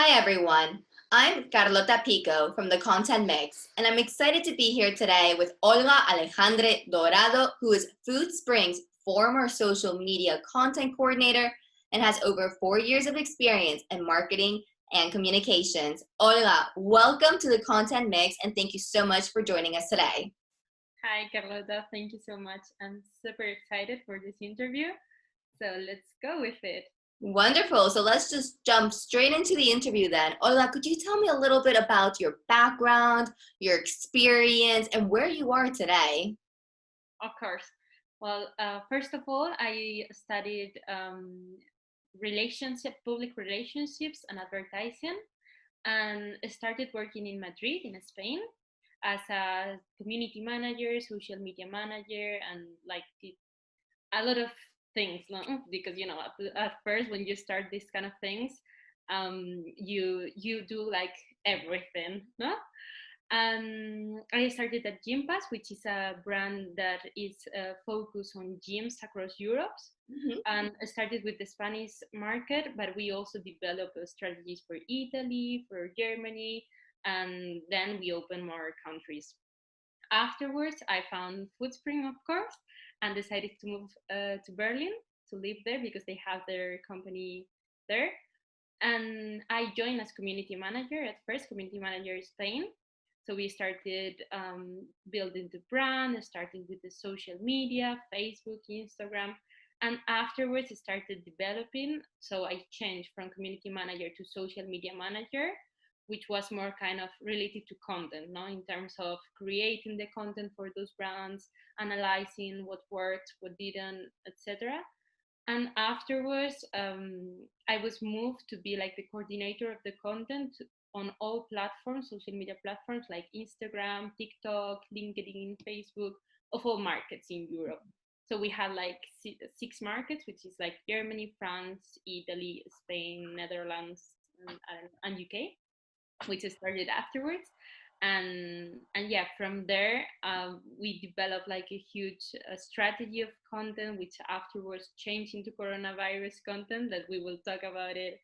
Hi everyone, I'm Carlota Pico from the Content Mix, and I'm excited to be here today with Olga Alejandre Dorado, who is Food Spring's former social media content coordinator and has over 4 years of experience in marketing and communications. Olga, welcome to the Content Mix, and thank you so much for joining us today. Hi, Carlota. Thank you so much. I'm super excited for this interview. So let's go with it. Wonderful. So let's just jump straight into the interview then. Olga, could you tell me a little bit about your background, your experience, and where you are today? Of course. Well, first of all, I studied public relationships and advertising, and started working in Madrid, in Spain, as a community manager, social media manager, and like a lot of things, because at first when you start these kind of things, you do like everything, no? And I started at Gym Pass, which is a brand that is focused on gyms across Europe. Mm-hmm. And I started with the Spanish market, but we also developed strategies for Italy, for Germany, and then we opened more countries. Afterwards, I found Foodspring, of course, and decided to move to Berlin to live there because they have their company there. And I joined as community manager at first, community manager in Spain. So we started building the brand, starting with the social media, Facebook, Instagram. And afterwards, I started developing. So I changed from community manager to social media manager, which was more kind of related to content, no? In terms of creating the content for those brands, analyzing what worked, what didn't, etc. And afterwards, I was moved to be like the coordinator of the content on all platforms, social media platforms like Instagram, TikTok, LinkedIn, Facebook, of all markets in Europe. So we had like 6 markets, which is like Germany, France, Italy, Spain, Netherlands, and UK, which started afterwards. And yeah, from there we developed like a huge strategy of content, which afterwards changed into coronavirus content that we will talk about it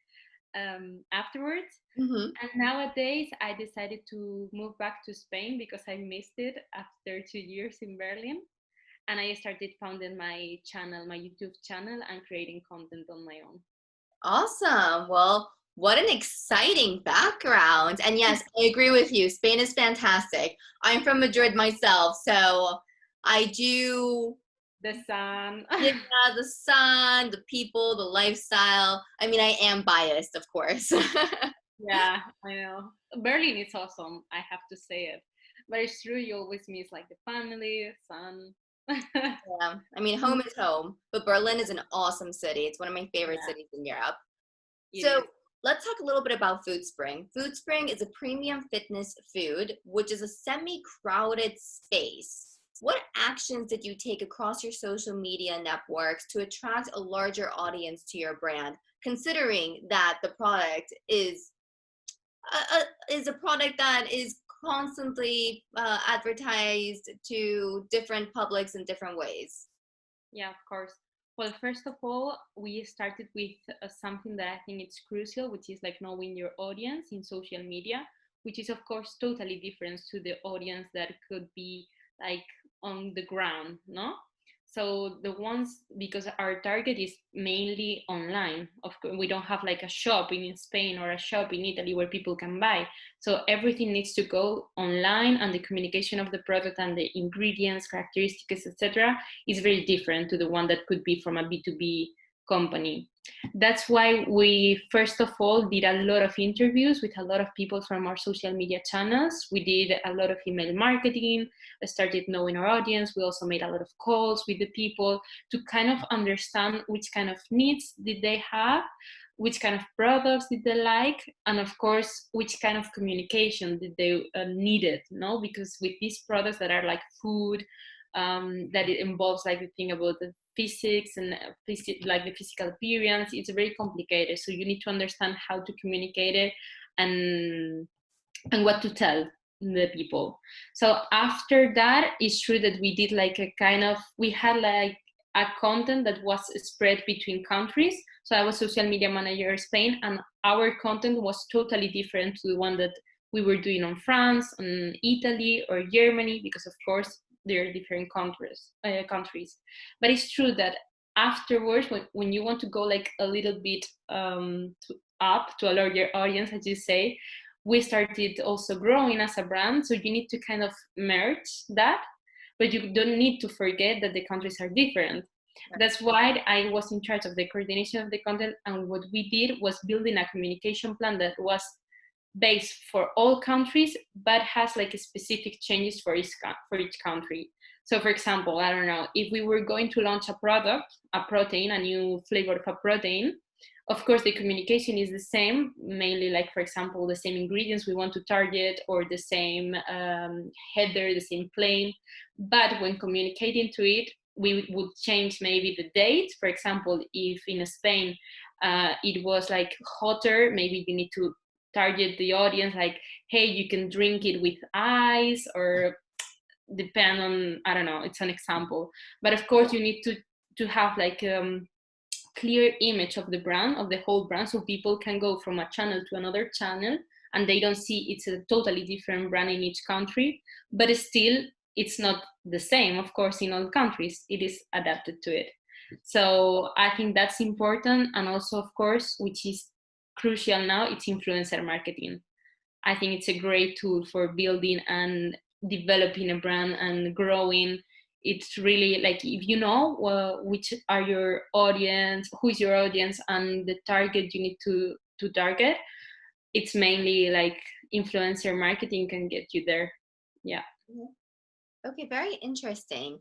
afterwards. Mm-hmm. And nowadays I decided to move back to Spain because I missed it after 2 years in Berlin, and I started founding my channel, my YouTube channel, and creating content on my own. Awesome. Well, what an exciting background. And yes, I agree with you. Spain is fantastic. I'm from Madrid myself, so I do. The sun. Yeah, the sun, the people, the lifestyle. I mean, I am biased, of course. Yeah, I know. Berlin is awesome, I have to say it. But it's true, you always miss like the family, sun. Yeah, I mean, home is home, but Berlin is an awesome city. It's one of my favorite Yeah, cities in Europe. it So is. let's talk a little bit about Foodspring. Foodspring is a premium fitness food, which is a semi-crowded space. What actions did you take across your social media networks to attract a larger audience to your brand, considering that the product is a product that is constantly advertised to different publics in different ways? Yeah, of course. Well, first of all, we started with something that I think it's crucial, which is like knowing your audience in social media, which is of course totally different to the audience that could be like on the ground, no? So the ones, because our target is mainly online. Of course, we don't have like a shop in Spain or a shop in Italy where people can buy. So everything needs to go online, and the communication of the product and the ingredients, characteristics, etc., is very different to the one that could be from a B2B company. That's why we first of all did a lot of interviews with a lot of people from our social media channels. We did a lot of email marketing, started knowing our audience. We also made a lot of calls with the people to kind of understand which kind of needs did they have, which kind of products did they like, and of course which kind of communication did they needed, no? Because with these products that are like food, that it involves like the thing about the physics and like the physical appearance, it's very complicated. So you need to understand how to communicate it, and what to tell the people. So after that, it's true that we did like a kind of, we had like a content that was spread between countries. So I was social media manager in Spain, and our content was totally different to the one that we were doing on France, on Italy, or Germany, because of course they're different countries. But it's true that afterwards, when you want to go like a little bit up to a larger audience, as you say, we started also growing as a brand. So you need to kind of merge that, but you don't need to forget that the countries are different. That's why I was in charge of the coordination of the content, and what we did was building a communication plan that was based for all countries, but has like specific changes for each country. So for example, I don't know, if we were going to launch a product, a protein, a new flavor of a protein, of course the communication is the same, mainly like, for example, the same ingredients we want to target, or the same header, the same claim. But when communicating to it, we would change maybe the date. For example, if in Spain it was like hotter, maybe you need to target the audience like, hey, you can drink it with ice, or depend on, I don't know, it's an example. But of course you need to have like clear image of the brand, of the whole brand, so people can go from a channel to another channel and they don't see it's a totally different brand in each country. But still, it's not the same, of course, in all countries. It is adapted to it. So I think that's important. And also, of course, which is crucial now, it's influencer marketing. I think it's a great tool for building and developing a brand and growing. It's really like, if you know which are your audience, who is your audience, and the target you need to target, it's mainly like influencer marketing can get you there. Yeah. Okay, very interesting.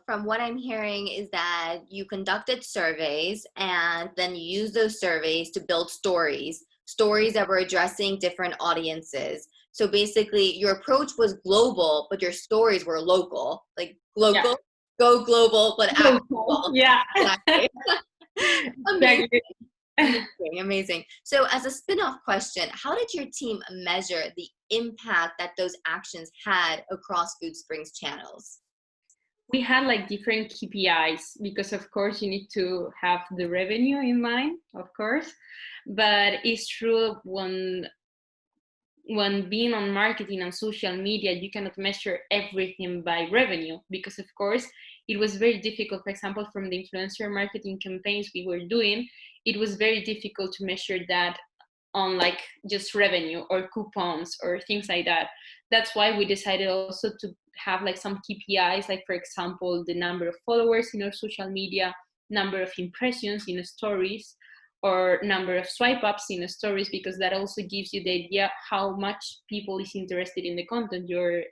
From what I'm hearing is that you conducted surveys and then you used those surveys to build stories that were addressing different audiences. So basically your approach was global, but your stories were local, like local, Yeah. go global, but Local. actual. Yeah. Exactly. Amazing. Exactly. Amazing, amazing. So as a spin-off question, how did your team measure the impact that those actions had across Food Springs channels? We had like different KPIs, because of course you need to have the revenue in mind, of course. But it's true, when being on marketing and social media, you cannot measure everything by revenue, because of course it was very difficult. For example, from the influencer marketing campaigns we were doing, it was very difficult to measure that on like just revenue or coupons or things like that. That's why we decided also to have like some KPIs, like for example, the number of followers in our social media, number of impressions in stories, or number of swipe ups in stories, because that also gives you the idea how much people is interested in the content you're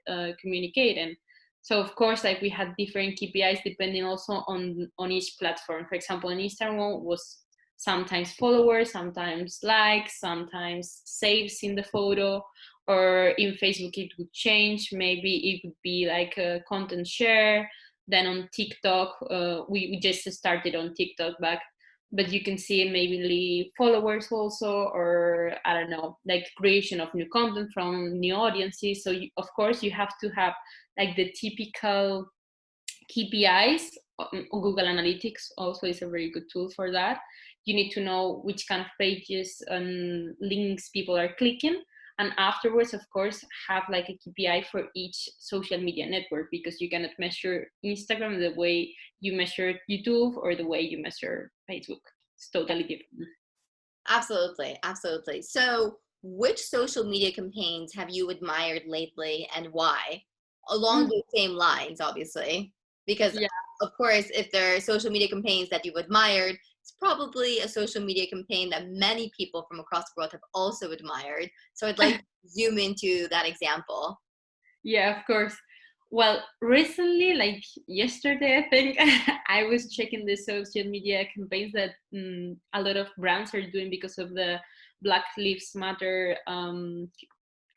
communicating. So of course, like we had different KPIs depending also on each platform. For example, on Instagram was sometimes followers, sometimes likes, sometimes saves in the photo, or in Facebook it would change. Maybe it would be like a content share. Then on TikTok, we just started on TikTok back, but you can see maybe followers also, or I don't know, like creation of new content from new audiences. So of course you have to have like the typical KPIs. Google Analytics also is a very good tool for that. You need to know which kind of pages and links people are clicking. And afterwards, of course, have like a KPI for each social media network, because you cannot measure Instagram the way you measure YouTube or the way you measure Facebook. It's totally different. Absolutely, absolutely. So, which social media campaigns have you admired lately and why? Along the same lines, obviously, because Yeah. of course, if there are social media campaigns that you've admired, it's probably a social media campaign that many people from across the world have also admired. So, I'd like to zoom into that example. Yeah, of course. Well, recently, like yesterday, I think, I was checking the social media campaigns that a lot of brands are doing because of the Black Lives Matter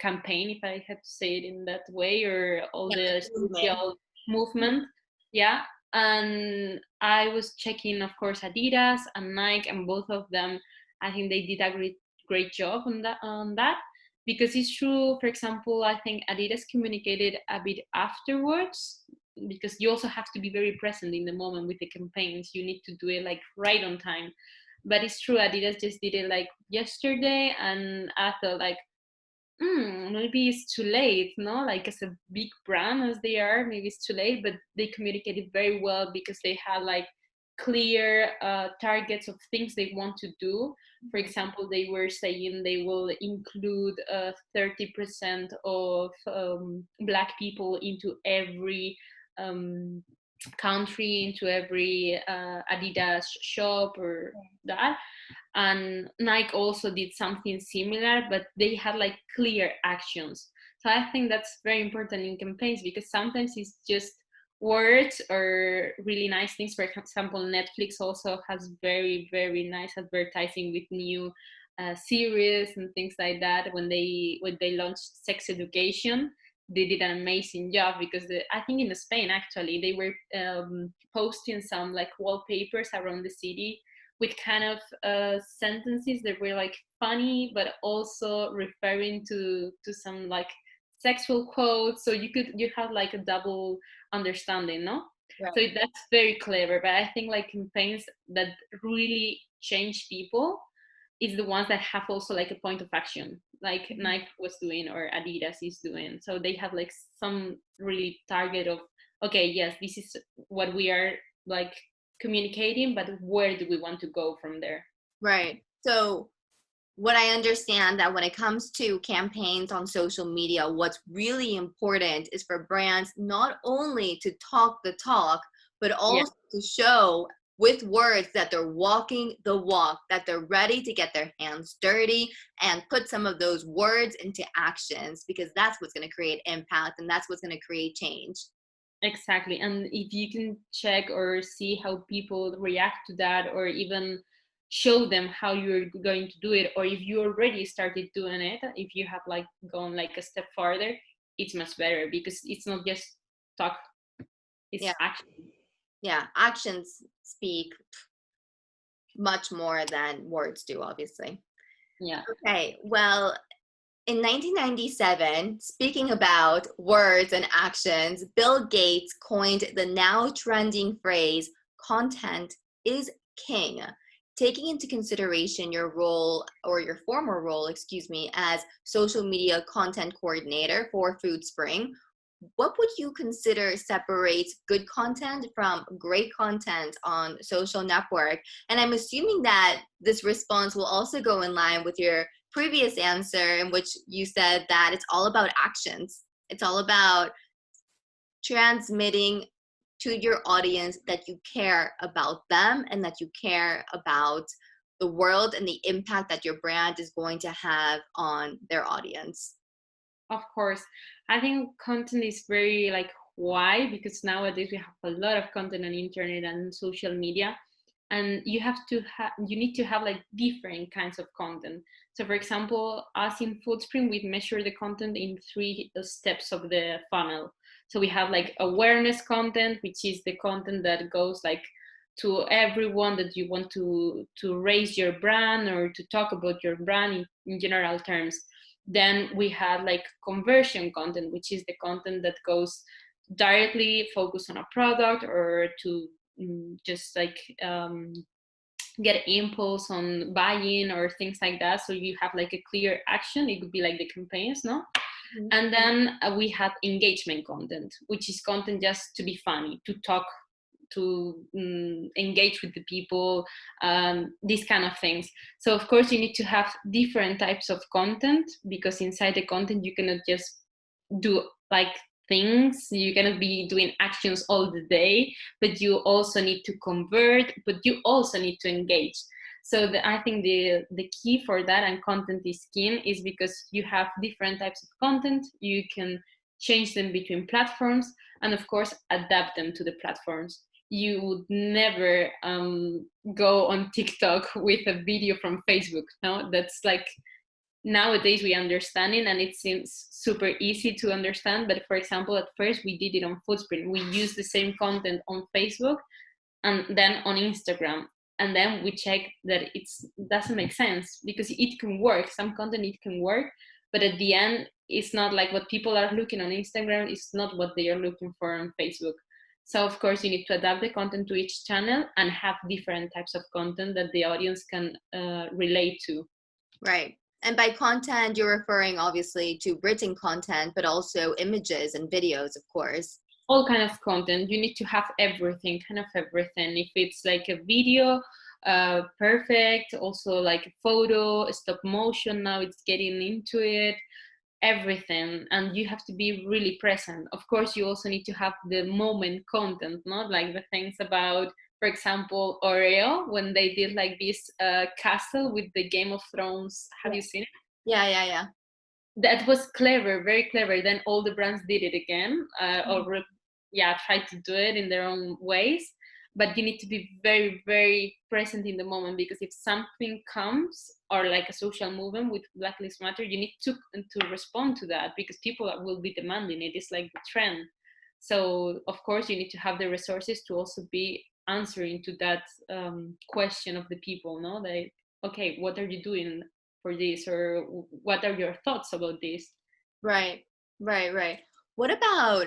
campaign, if I had to say it in that way, or all Yeah, the movement. social movement. Yeah. And I was checking, of course, Adidas and Nike, and both of them, I think they did a great job on that, because it's true. For example, I think Adidas communicated a bit afterwards, because you also have to be very present in the moment with the campaigns. You need to do it like right on time. But it's true, Adidas just did it like yesterday, and I thought like, maybe it's too late, no? Like as a big brand as they are, maybe it's too late. But they communicated very well because they had like clear targets of things they want to do. For example, they were saying they will include 30% of Black people into every um, country, into every Adidas shop or that. And Nike also did something similar, but they had like clear actions. So I think that's very important in campaigns, because sometimes it's just words or really nice things. For example, Netflix also has very, very nice advertising with new series and things like that. When they launched Sex Education, they did an amazing job, because I think in Spain actually they were posting some like wallpapers around the city with kind of sentences that were like funny, but also referring to some like sexual quotes. So you have like a double understanding, no? Right. So that's very clever. But I think like campaigns that really change people is the ones that have also like a point of action, like Nike was doing or Adidas is doing. So they have like some really target of, okay, yes, this is what we are like communicating, but where do we want to go from there? Right. So what I understand that when it comes to campaigns on social media, what's really important is for brands not only to talk the talk, but Yeah, also to show with words that they're walking the walk, that they're ready to get their hands dirty and put some of those words into actions, because that's what's going to create impact and that's what's going to create change. exactly. And if you can check or see how people react to that, or even show them how you're going to do it, or if you already started doing it, if you have like gone like a step farther, it's much better, because it's not just talk, Yeah. it's action. Yeah. Actions speak much more than words do, obviously. Yeah. Okay. Well, in 1997, speaking about words and actions, Bill Gates coined the now trending phrase, content is king. Taking into consideration your role, or your former role, excuse me, as social media content coordinator for FoodSpring, what would you consider separates good content from great content on social network? And I'm assuming that this response will also go in line with your previous answer, in which you said that it's all about actions. It's all about transmitting to your audience that you care about them and that you care about the world and the impact that your brand is going to have on their audience. Of course, I think content is very like wide, because nowadays we have a lot of content on internet and social media, and you need to have like different kinds of content. So, for example, us in Foodspring, we measure the content in three steps of the funnel. So we have like awareness content, which is the content that goes like to everyone that you want to raise your brand or to talk about your brand in general terms. Then we have like conversion content, which is the content that goes directly focused on a product, or to just like get impulse on buying or things like that. So you have like a clear action. It could be like the campaigns, no? Mhm. And then we have engagement content, which is content just to be funny, to talk, to engage with the people, these kind of things. So of course you need to have different types of content, because inside the content you cannot just do like things, you cannot be doing actions all the day, but you also need to convert, but you also need to engage. So I think the key for that, and content is key, is because you have different types of content, you can change them between platforms, and of course adapt them to the platforms. You would never go on TikTok with a video from Facebook, no? That's like, nowadays we understand it and it seems super easy to understand. But for example, at first we did it on Foodspring. We used the same content on Facebook and then on Instagram. And then we check that it doesn't make sense, because it can work. Some content, it can work. But at the end, it's not like what people are looking on Instagram. It's not what they are looking for on Facebook. So of course you need to adapt the content to each channel and have different types of content that the audience can relate to. Right. And by content, you're referring obviously to written content, but also images and videos, of course. All kind of content. You need to have everything, kind of everything. If it's like a video, perfect. Also like a photo, stop motion. Now it's getting into it. Everything, and you have to be really present. Of course, you also need to have the moment content, not like the things about, for example, Oreo when they did like this castle with the Game of Thrones. Have Yeah. you seen it? Yeah. That was clever, very clever. Then all the brands did it again, yeah, tried to do it in their own ways. But you need to be very, very present in the moment, because if something comes, or like a social movement with Black Lives Matter, you need to respond to that, because people will be demanding it. It's like the trend. So of course you need to have the resources to also be answering to that question of the people. No, they, okay, what are you doing for this, or what are your thoughts about this? Right. What about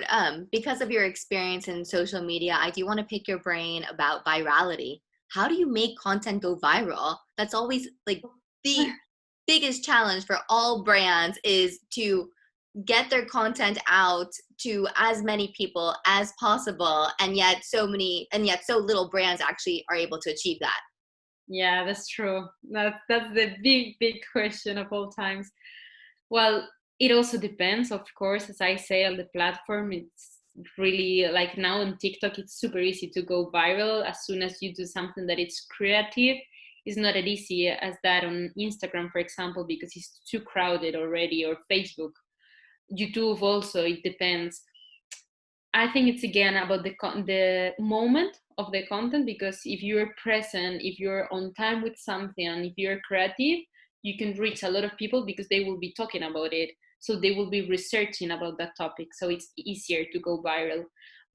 because of your experience in social media, I do want to pick your brain about virality. How do you make content go viral? That's always like the biggest challenge for all brands, is to get their content out to as many people as possible, and yet so little brands actually are able to achieve that. Yeah, that's true. That's the big question of all times. Well, it also depends, of course. As I say, on the platform, it's really like now on TikTok, it's super easy to go viral as soon as you do something that it's creative. It's not as easy as that on Instagram, for example, because it's too crowded already, or Facebook. YouTube also, it depends. I think it's again about the moment of the content, because if you're present, if you're on time with something, and if you're creative, you can reach a lot of people, because they will be talking about it. So they will be researching about that topic. So it's easier to go viral.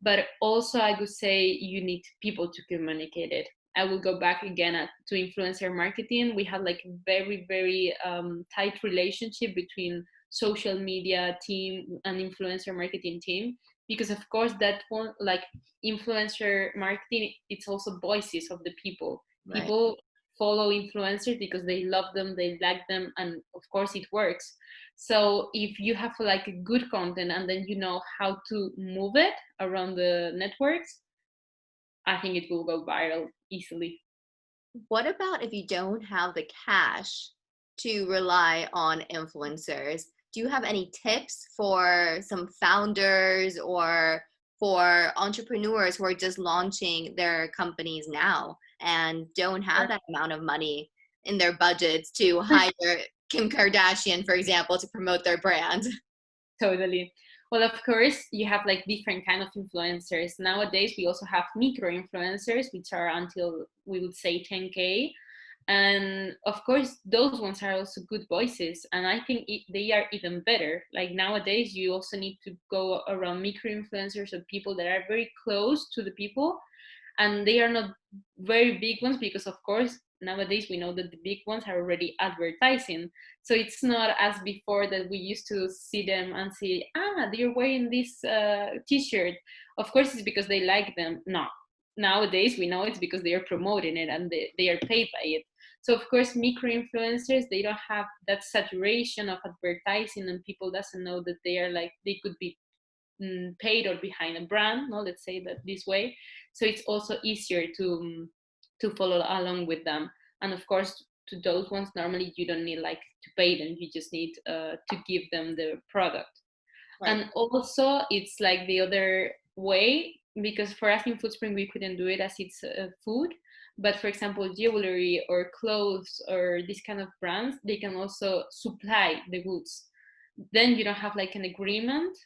But also, I would say you need people to communicate it. I will go back again to influencer marketing. We had like a very, very tight relationship between social media team and influencer marketing team, because of course that one, like influencer marketing, it's also voices of the people. Right. People follow influencers because they love them, they like them, and of course it works. So if you have like a good content, and then you know how to move it around the networks, I think it will go viral easily. What about if you don't have the cash to rely on influencers? Do you have any tips for some founders or for entrepreneurs who are just launching their companies now and don't have that amount of money in their budgets to hire Kim Kardashian, for example, to promote their brand? Totally. Well, of course, you have like different kind of influencers. Nowadays, we also have micro influencers, which are until we would say 10K. And of course, those ones are also good voices. And I think they are even better. Like nowadays, you also need to go around micro influencers, of people that are very close to the people, and they are not very big ones, because of course nowadays we know that the big ones are already advertising. So it's not as before, that we used to see them and see, they're wearing this t-shirt, of course it's because they like them. No, nowadays we know it's because they are promoting it, and they are paid by it. So of course micro influencers, they don't have that saturation of advertising, and people doesn't know that they are like, they could be paid or behind a brand, no, let's say that this way. So it's also easier to follow along with them. And of course, to those ones, normally you don't need like to pay them, you just need to give them the product. Right. And also it's like the other way, because for us in Foodspring we couldn't do it as it's food, but for example jewelry or clothes or this kind of brands, they can also supply the goods. Then you don't have like an agreement,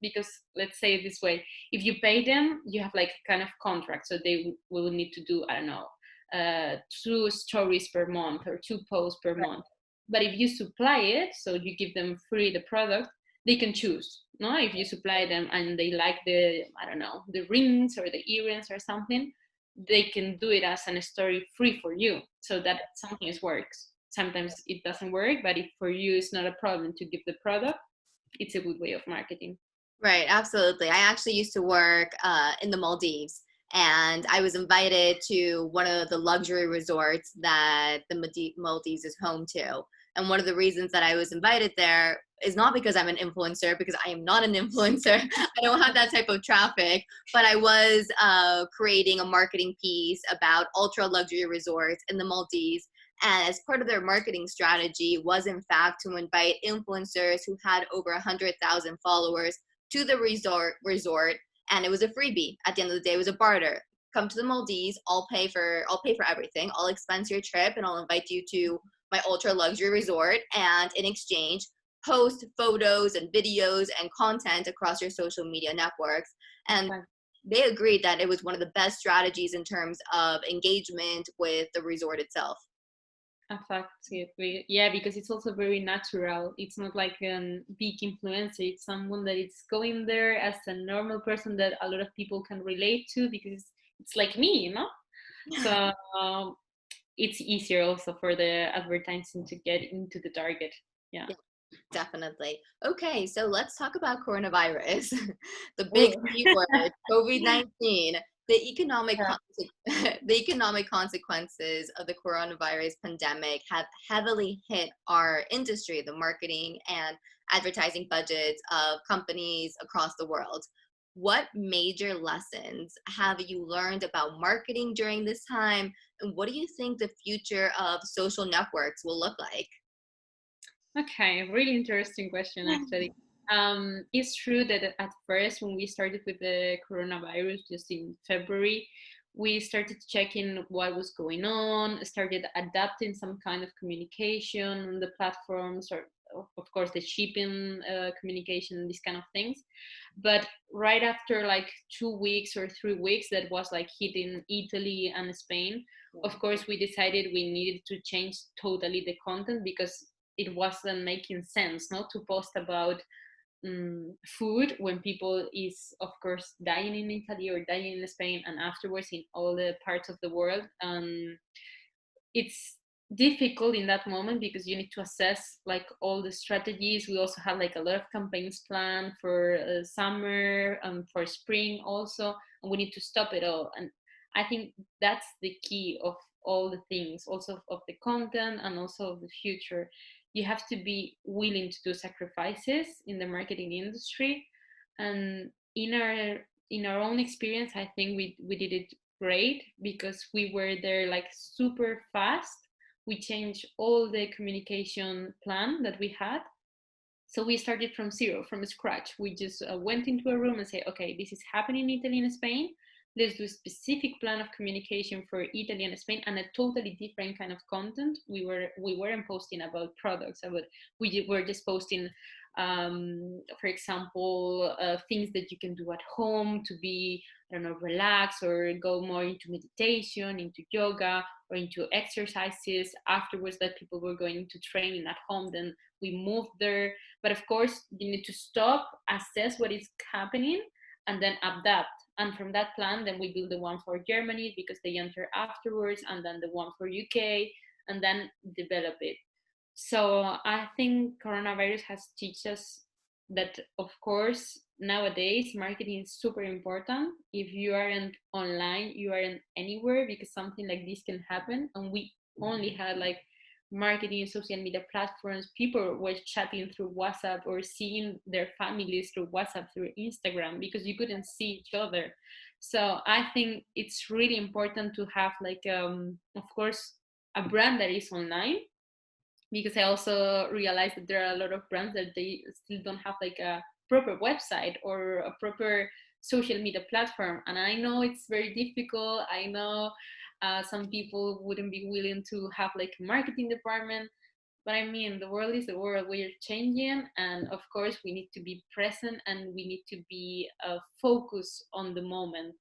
because let's say it this way, if you pay them, you have like a kind of contract, so they will need to do, I don't know, 2 stories per month or 2 posts per month. But if you supply it, so you give them free the product, they can choose, no, if you supply them and they like the, I don't know, the rings or the earrings or something, they can do it as a story free for you. So that sometimes works, sometimes it doesn't work, but if for you it's not a problem to give the product, it's a good way of marketing. Right, absolutely. I actually used to work in the Maldives, and I was invited to one of the luxury resorts that the Maldives is home to. And one of the reasons that I was invited there is not because I'm an influencer, because I am not an influencer. I don't have that type of traffic, but I was creating a marketing piece about ultra luxury resorts in the Maldives. And as part of their marketing strategy was in fact to invite influencers who had over 100,000 followers to the resort, and it was a freebie. At the end of the day, it was a barter. Come to the Maldives, I'll pay for everything. I'll expense your trip and I'll invite you to my ultra luxury resort, and in exchange post photos and videos and content across your social media networks. And But they agreed that it was one of the best strategies in terms of engagement with the resort itself. effectively, yeah, because it's also very natural. It's not like a big influencer. It's someone that is going there as a normal person that a lot of people can relate to because it's like me, you know. So it's easier also for the advertising to get into the target. Yeah. Yeah, definitely. Okay, so let's talk about coronavirus, the big Oh. C word, COVID-19. Yeah. The economic consequences of the coronavirus pandemic have heavily hit our industry, the marketing and advertising budgets of companies across the world. What major lessons have you learned about marketing during this time, and what do you think the future of social networks will look like? Okay, really interesting question actually. It's true that at first, when we started with the coronavirus, just in February, we started checking what was going on, started adapting some kind of communication on the platforms, or of course the shipping communication, these kind of things. But right after like 2 weeks or 3 weeks, that was like hitting Italy and Spain. Of course, we decided we needed to change totally the content because it wasn't making sense not to post about food when people is of course dying in Italy or dying in Spain and afterwards in all the parts of the world. It's difficult in that moment because you need to assess like all the strategies. We also have like a lot of campaigns planned for summer and for spring also, and we need to stop it all. And I think that's the key of all the things, also of the content and also of the future. You have to be willing to do sacrifices in the marketing industry. And in our own experience, I think we did it great because we were there like super fast. We changed all the communication plan that we had. So we started from zero, from scratch. We just went into a room and say, okay, this is happening in Italy and Spain. Let's do a specific plan of communication for Italy and Spain and a totally different kind of content. We weren't posting about products. We were just posting, for example, things that you can do at home to be, I don't know, relax or go more into meditation, into yoga, or into exercises. Afterwards, that people were going into training at home, then we moved there. But of course, you need to stop, assess what is happening, and then adapt. And from that plan, then we build the one for Germany because they enter afterwards, and then the one for UK, and then develop it. So I think coronavirus has teach us that, of course, nowadays marketing is super important. If you aren't online, you aren't anywhere because something like this can happen. And we only had like marketing social media platforms. People were chatting through WhatsApp or seeing their families through WhatsApp, through Instagram, because you couldn't see each other. So I think it's really important to have like of course a brand that is online, because I also realized that there are a lot of brands that they still don't have like a proper website or a proper social media platform. And I know it's very difficult. I know some people wouldn't be willing to have like a marketing department. But I mean, the world is the world. We are changing, and of course, we need to be present and we need to be focused on the moment.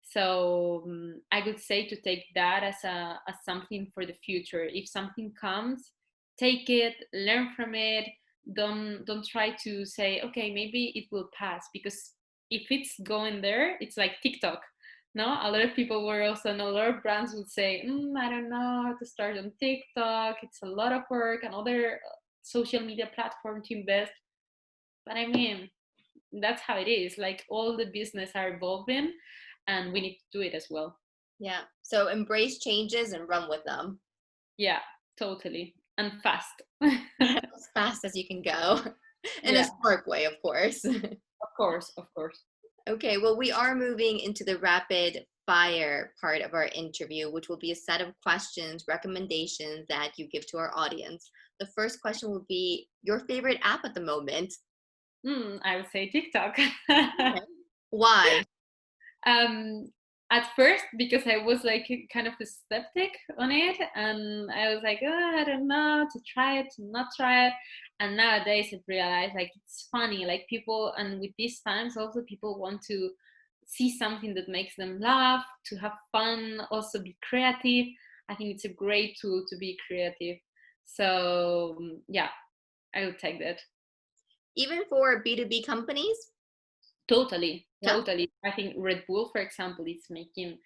So I would say to take that as something for the future. If something comes, take it, learn from it. Don't try to say, okay, maybe it will pass, because if it's going there, it's like TikTok. No, a lot of people were also, and a lot of brands would say, I don't know how to start on TikTok. It's a lot of work and other social media platform to invest. But I mean, that's how it is. Like all the business are evolving, and we need to do it as well. Yeah. So embrace changes and run with them Yeah, totally. And fast. as fast as you can go in a Yeah, smart way, of course. of course, of course. Okay, well, we are moving into the rapid fire part of our interview, which will be a set of questions, recommendations that you give to our audience. The first question will be your favorite app at the moment. I would say TikTok. Okay. Why? um, at first, because I was like kind of a skeptic on it, and I was like, oh, I don't know, to try it, to not try it. And nowadays, I realize like it's funny, like people, and with these times, also people want to see something that makes them laugh, to have fun, also be creative. I think it's a great tool to be creative. So yeah, I would take that. Even for B2B companies? Totally, Yeah. totally. I think Red Bull, for example, is making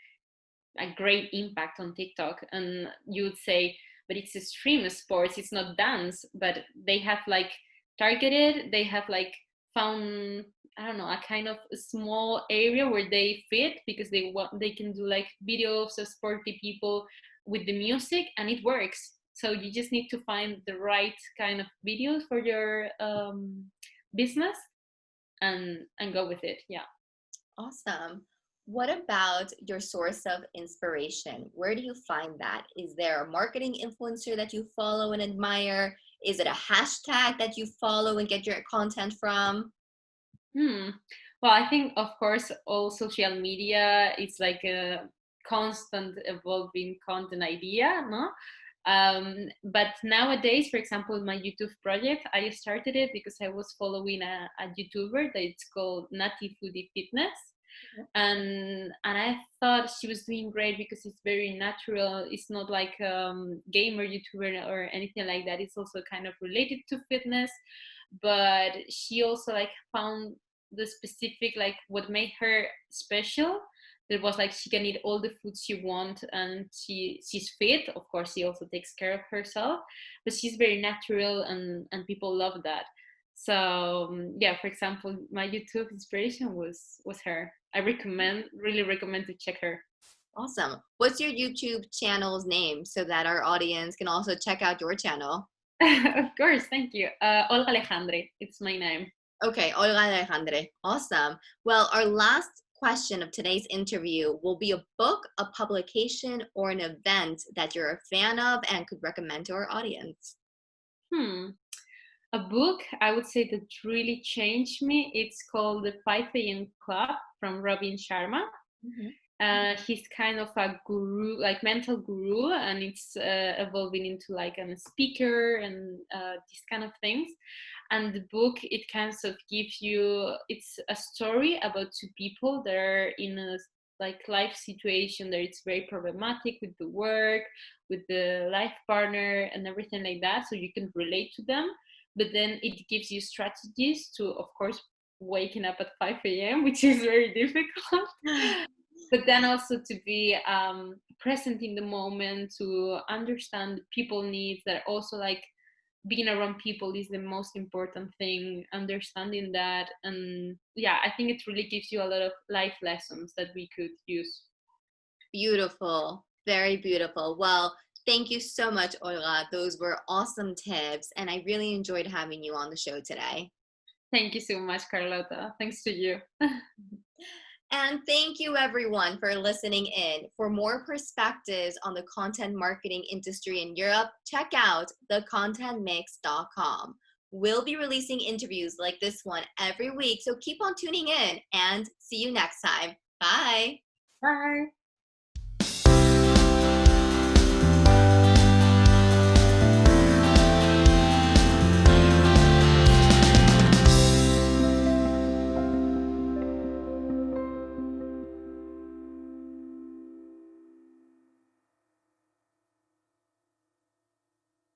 a great impact on TikTok. And you would say, but it's extreme sports, it's not dance, but they have like targeted, they have like found, I don't know, a kind of a small area where they fit, because they can do like videos of sporty people with the music, and it works. So you just need to find the right kind of videos for your business, and go with it. Yeah. Awesome. What about your source of inspiration? Where do you find that? Is there a marketing influencer that you follow and admire? Is it a hashtag that you follow and get your content from? Hmm. Well, I think, of course, all social media is like a constant evolving content idea, no? But nowadays, for example, my YouTube project, I started it because I was following a YouTuber that it's called Nati Foodie Fitness. And I thought she was doing great because it's very natural. It's not like gamer YouTuber or anything like that. It's also kind of related to fitness, but she also like found the specific, like what made her special. That was like she can eat all the foods she wants, and she's fit. Of course, she also takes care of herself, but she's very natural, and people love that. So yeah, for example, my YouTube inspiration was her. I really recommend to check her. Awesome. What's your YouTube channel's name so that our audience can also check out your channel? Of course, thank you. Olga Alejandre, it's my name. Okay, Olga Alejandre. Awesome. Well, our last question of today's interview will be a book, a publication, or an event that you're a fan of and could recommend to our audience. Hmm. A book I would say that really changed me. It's called The 5 a.m. Club from Robin Sharma. Mhm. He's kind of a guru, like mental guru, and it's evolving into like a speaker and these kind of things. And the book, it kind of gives you, it's a story about two people that are in a like life situation that it's very problematic with the work, with the life partner and everything like that, so you can relate to them. But then it gives you strategies to, of course, waking up at 5 a.m., which is very difficult. But then also to be present in the moment, to understand people needs, that also like being around people is the most important thing, understanding that. And yeah, I think it really gives you a lot of life lessons that we could use. Beautiful. Very beautiful. Well, thank you so much, Olga. Those were awesome tips, and I really enjoyed having you on the show today. Thank you so much, Carlota. Thanks to you. And thank you, everyone, for listening in. For more perspectives on the content marketing industry in Europe, check out thecontentmix.com. We'll be releasing interviews like this one every week, so keep on tuning in and see you next time. Bye. Bye.